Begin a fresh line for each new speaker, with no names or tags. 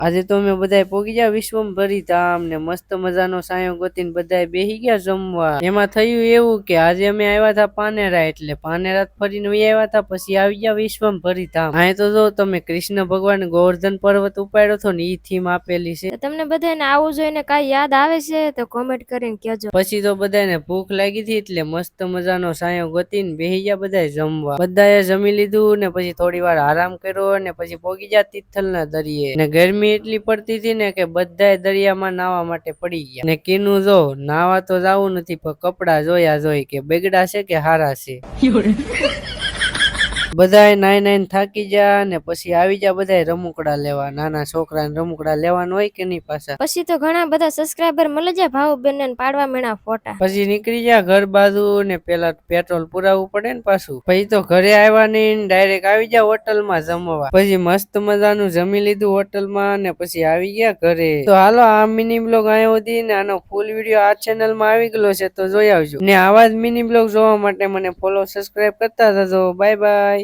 આજે તો અમે બધાય પોગી ગયા વિશ્વભરી ધામ ને મસ્ત મજાનો સાયો ગોતીને બધાય બેહી ગયા જમવા। એમાં થયું એવું કે આજે અમે આવ્યા હતા પાનેરા, એટલે પાનેરા ફરીને આવ્યા હતા, પછી આવી ગયા વિશ્વભરી ધામ। અહીં તો જો તમે કૃષ્ણ ભગવાન ગોવર્ધન પર્વત ઉપાડ્યો હતો ને ઈ થીમ આપેલી છે।
તમને બધાને આવું જોઈને કાઈ યાદ આવે છે તો કોમેન્ટ કરીને કહેજો।
પછી તો બધાને ભૂખ લાગી હતી એટલે મસ્ત મજાનો સાયો ગોતીને બેહી ગયા બધાય જમવા। બધાએ જમી લીધું ને પછી થોડી વાર આરામ કર્યો ને પછી પોગી ગયા તિથલના દરિયે ને ગરમી એટલી પડતી હતી ને કે બધાય દરિયામાં નાવા માટે પડી ગયા। ને કીનું જો નાવા તો જાવું નથી પણ કપડા જોયા જોઈ કે બગડા છે કે હારા છે। બધાય નાઈ નાઈને થાકી ગયા ને પછી આવી ગયા બધાય રમકડા લેવા। નાના છોકરાને રમકડા લેવાનું હોય કે નહીં પાછા।
પછી તો ઘણા બધા સબસ્ક્રાઇબર મળી જાય ભાવ બેન પાડવા મેણા ફોટા।
પછી નીકળી ગયા ઘર બાજુ ને પેલા પેટ્રોલ પુરાવવું પડે ને પાછું। પછી તો ઘરે આવ્યા નહીં, ડાયરેક્ટ આવી ગયા હોટલમાં જમવા। પછી મસ્ત મજાનું જમી લીધું હોટલમાં ને પછી આવી ગયા ઘરે। તો હાલો આ મિની બ્લોગ અહીંયા સુધી ને આનો ફૂલ વિડીયો આ ચેનલમાં આવી ગયો છે તો જોઈ આવજો ને આવા જ મિની બ્લોગ જોવા માટે મને ફોલો સબસ્ક્રાઇબ કરતા જજો। Bye bye.